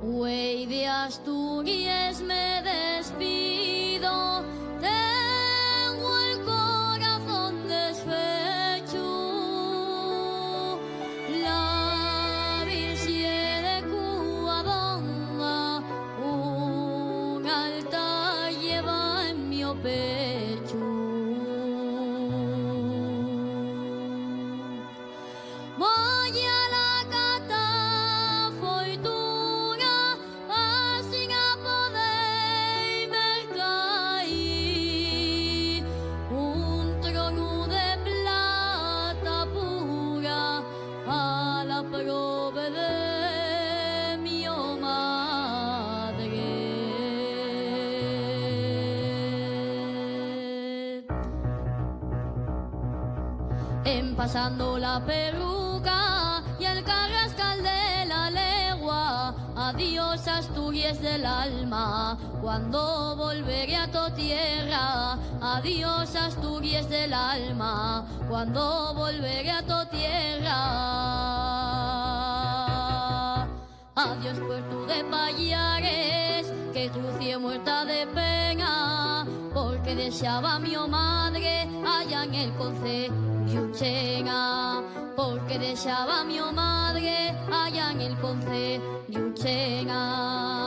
Güey de Asturias me despido, tengo el corazón desfecho. La Virgen de Covadonga un altar lleva en mi pecho. Voy a la cata fortuna, así a poder me caí un trono de plata pura a la prove de mi madre. En pasando la peluca y el carrascal de la legua, adiós Asturias del alma, cuando volveré a tu tierra. Adiós Asturias del alma, cuando volveré a tu tierra. Adiós Puerto de Payares, que crucé muerta de pena, porque deseaba mi madre allá en el concejo Yuchena, porque deseaba mi madre allá en el concejo Yuchena.